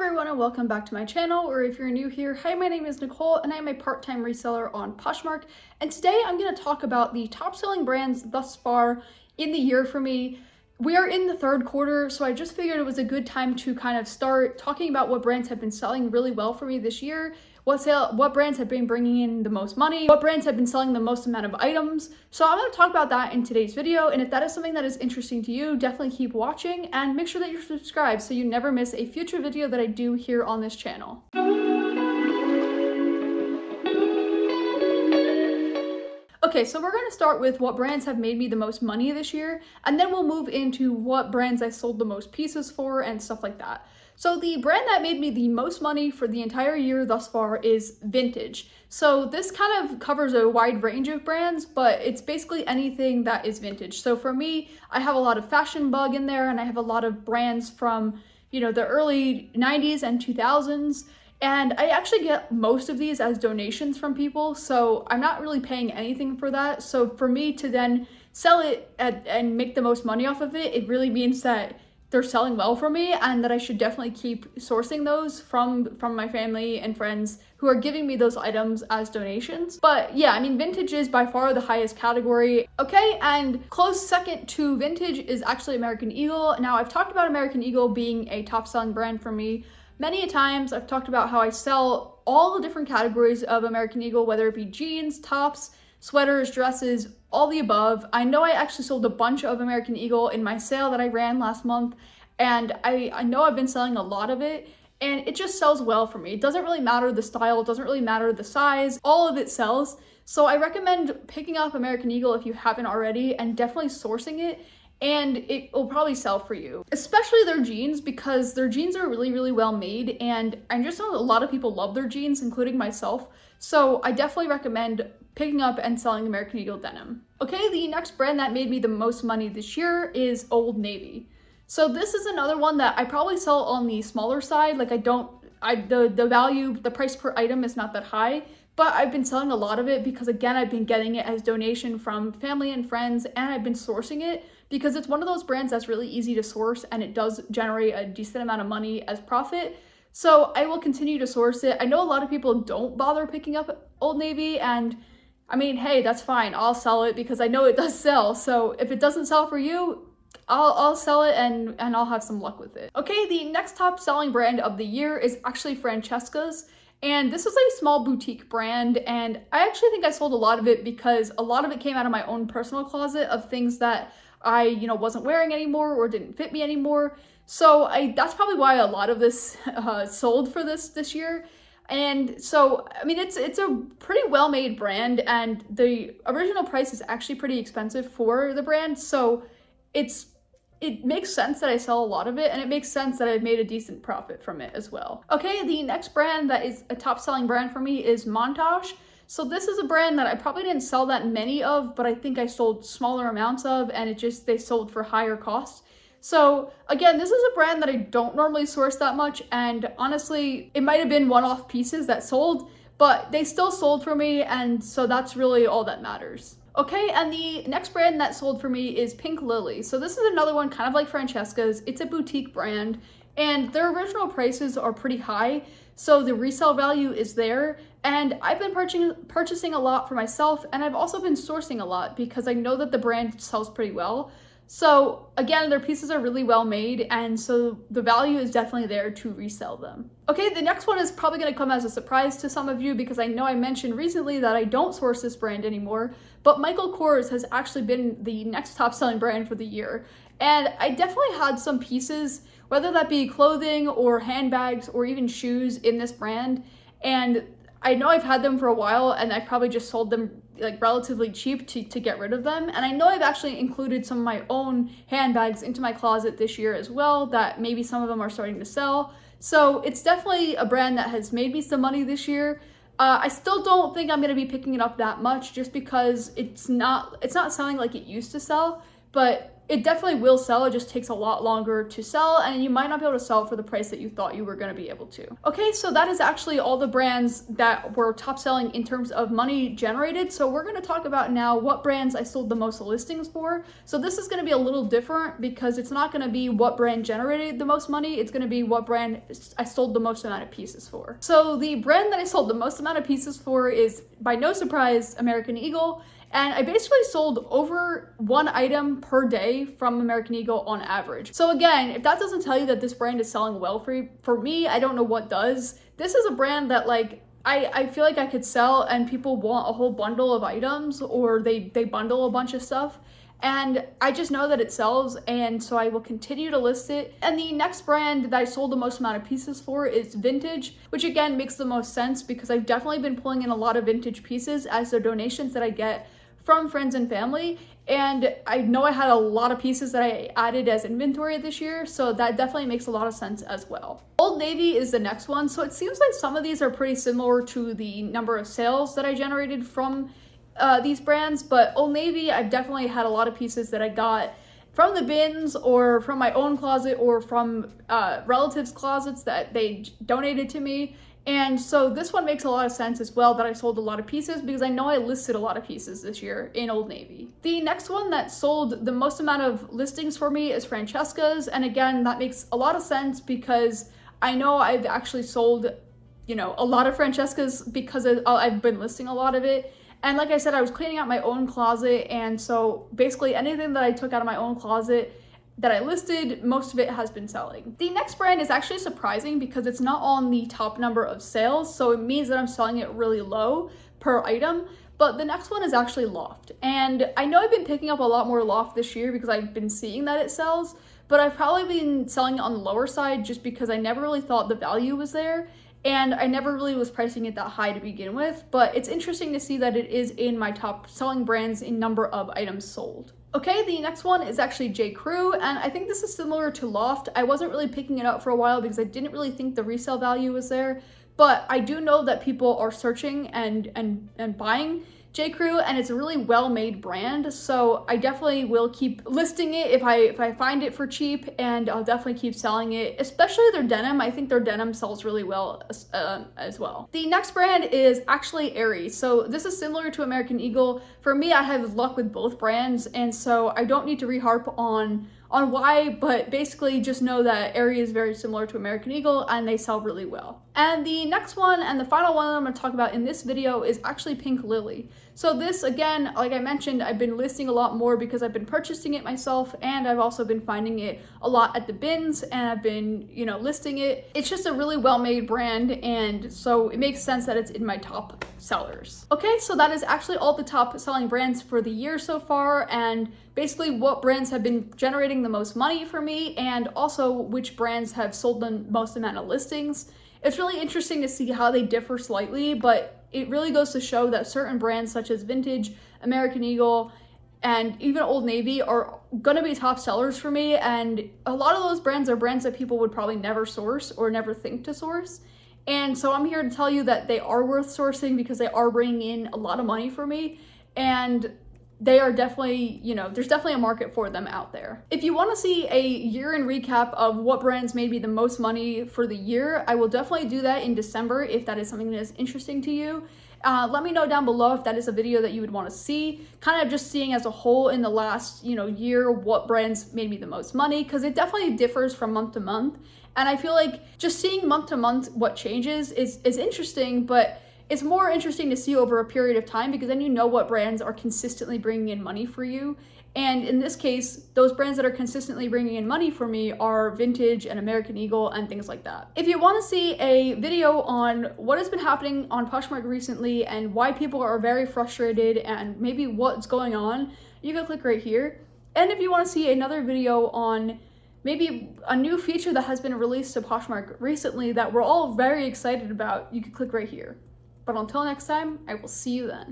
everyone and welcome back to my channel, or if you're new here, hi, my name is Nicole and I'm a part-time reseller on Poshmark, and today I'm going to talk about the top selling brands thus far in the year for me. We are in the third quarter, so I just figured it was a good time to kind of start talking about what brands have been selling really well for me this year, what brands have been bringing in the most money, what brands have been selling the most amount of items. So I'm going to talk about that in today's video, and if that is something that is interesting to you, definitely keep watching and make sure that you're subscribed so you never miss a future video that I do here on this channel. Okay, so we're going to start with what brands have made me the most money this year, and then we'll move into what brands I sold the most pieces for and stuff like that. So the brand that made me the most money for the entire year thus far is Vintage. So this kind of covers a wide range of brands, but it's basically anything that is vintage. So for me, I have a lot of Fashion Bug in there, and I have a lot of brands from, the early 90s and 2000s. And I actually get most of these as donations from people, so I'm not really paying anything for that. So for me to then sell it and make the most money off of it, it really means that they're selling well for me and that I should definitely keep sourcing those from my family and friends who are giving me those items as donations. But yeah, I mean, vintage is by far the highest category. Okay, and close second to vintage is actually American Eagle. Now, I've talked about American Eagle being a top selling brand for me many a times. I've talked about how I sell all the different categories of American Eagle, whether it be jeans, tops, sweaters, dresses, all the above. I know I actually sold a bunch of American Eagle in my sale that I ran last month, and I know I've been selling a lot of it, and it just sells well for me. It doesn't really matter the style, it doesn't really matter the size, all of it sells. So I recommend picking up American Eagle if you haven't already, and definitely sourcing it, and it will probably sell for you. Especially their jeans, because their jeans are really, really well made, and I just know a lot of people love their jeans, including myself. So I definitely recommend picking up and selling American Eagle denim. Okay, the next brand that made me the most money this year is Old Navy. So this is another one that I probably sell on the smaller side. Like the value, the price per item is not that high, but I've been selling a lot of it because, again, I've been getting it as donation from family and friends, and I've been sourcing it because it's one of those brands that's really easy to source and it does generate a decent amount of money as profit. So I will continue to source it. I know a lot of people don't bother picking up Old Navy, and I mean, hey, that's fine. I'll sell it because I know it does sell. So if it doesn't sell for you, I'll sell it and I'll have some luck with it. Okay, the next top selling brand of the year is actually Francesca's. And this is a small boutique brand, and I actually think I sold a lot of it because a lot of it came out of my own personal closet of things that I, wasn't wearing anymore or didn't fit me anymore. So that's probably why a lot of this sold for this year. And so, I mean, it's a pretty well-made brand, and the original price is actually pretty expensive for the brand. So it makes sense that I sell a lot of it, and it makes sense that I've made a decent profit from it as well. Okay, the next brand that is a top selling brand for me is Montage. So this is a brand that I probably didn't sell that many of, but I think I sold smaller amounts of, and they sold for higher costs. So again, this is a brand that I don't normally source that much, and honestly, it might have been one-off pieces that sold, but they still sold for me, and so that's really all that matters. Okay, and the next brand that sold for me is Pink Lily. So this is another one kind of like Francesca's. It's a boutique brand, and their original prices are pretty high, so the resale value is there. And I've been purchasing a lot for myself, and I've also been sourcing a lot because I know that the brand sells pretty well. So again, their pieces are really well made, and so the value is definitely there to resell them. Okay, the next one is probably going to come as a surprise to some of you because I know I mentioned recently that I don't source this brand anymore, but Michael Kors has actually been the next top selling brand for the year. And I definitely had some pieces, whether that be clothing or handbags or even shoes, in this brand, and I know I've had them for a while, and I probably just sold them like relatively cheap to get rid of them. And I know I've actually included some of my own handbags into my closet this year as well, that maybe some of them are starting to sell. So it's definitely a brand that has made me some money this year. I still don't think I'm going to be picking it up that much just because it's not selling like it used to sell, but it definitely will sell. It just takes a lot longer to sell, and you might not be able to sell for the price that you thought you were going to be able to. Okay, so that is actually all the brands that were top selling in terms of money generated. So we're going to talk about now what brands I sold the most listings for. So this is going to be a little different because it's not going to be what brand generated the most money. It's going to be what brand I sold the most amount of pieces for. So the brand that I sold the most amount of pieces for is, by no surprise, American Eagle. And I basically sold over one item per day from American Eagle on average. So again, if that doesn't tell you that this brand is selling well for me, I don't know what does. This is a brand that, like, I feel like I could sell and people want a whole bundle of items, or they bundle a bunch of stuff. And I just know that it sells, and so I will continue to list it. And the next brand that I sold the most amount of pieces for is Vintage, which again makes the most sense because I've definitely been pulling in a lot of vintage pieces as the donations that I get from friends and family, and I know I had a lot of pieces that I added as inventory this year, so that definitely makes a lot of sense as well. Old Navy is the next one, so it seems like some of these are pretty similar to the number of sales that I generated from these brands, but Old Navy, I've definitely had a lot of pieces that I got from the bins or from my own closet or from relatives' closets that they donated to me. And so this one makes a lot of sense as well that I sold a lot of pieces because I know I listed a lot of pieces this year in Old Navy. The next one that sold the most amount of listings for me is Francesca's. And again, that makes a lot of sense because I know I've actually sold, you know, a lot of Francesca's because I've been listing a lot of it. And like I said, I was cleaning out my own closet. And so basically anything that I took out of my own closet that I listed, most of it has been selling. The next brand is actually surprising because it's not on the top number of sales, so it means that I'm selling it really low per item. But the next one is actually Loft. And I know I've been picking up a lot more Loft this year because I've been seeing that it sells, but I've probably been selling it on the lower side just because I never really thought the value was there. And I never really was pricing it that high to begin with, but it's interesting to see that it is in my top selling brands in number of items sold. Okay, the next one is actually J. Crew, and I think this is similar to Loft. I wasn't really picking it up for a while because I didn't really think the resale value was there, but I do know that people are searching and buying J. Crew, and it's a really well-made brand, so I definitely will keep listing it if I find it for cheap, and I'll definitely keep selling it, especially their denim. I think their denim sells really well as well. The next brand is actually Aerie. So this is similar to American Eagle. For me, I have luck with both brands, and so I don't need to reharp on why, but basically just know that Aerie is very similar to American Eagle and they sell really well. And the next one and the final one I'm going to talk about in this video is actually Pink Lily. So this, again, like I mentioned, I've been listing a lot more because I've been purchasing it myself, and I've also been finding it a lot at the bins, and I've been, you know, listing it. It's just a really well-made brand, and so it makes sense that it's in my top sellers. Okay, so that is actually all the top selling brands for the year so far, and basically what brands have been generating the most money for me, and also which brands have sold the most amount of listings. It's really interesting to see how they differ slightly, but it really goes to show that certain brands such as Vintage, American Eagle, and even Old Navy are gonna be top sellers for me, and a lot of those brands are brands that people would probably never source or never think to source. And so I'm here to tell you that they are worth sourcing because they are bringing in a lot of money for me, and they are definitely, you know, there's definitely a market for them out there. If you want to see a year-end recap of what brands made me the most money for the year, I will definitely do that in December if that is something that is interesting to you. Let me know down below if that is a video that you would want to see, kind of just seeing as a whole in the last, you know, year what brands made me the most money, because it definitely differs from month to month. And I feel like just seeing month to month what changes is interesting, but it's more interesting to see over a period of time because then you know what brands are consistently bringing in money for you. And in this case, those brands that are consistently bringing in money for me are Vintage and American Eagle and things like that. If you want to see a video on what has been happening on Poshmark recently and why people are very frustrated and maybe what's going on, you can click right here. And if you want to see another video on maybe a new feature that has been released to Poshmark recently that we're all very excited about, you can click right here. But until next time, I will see you then.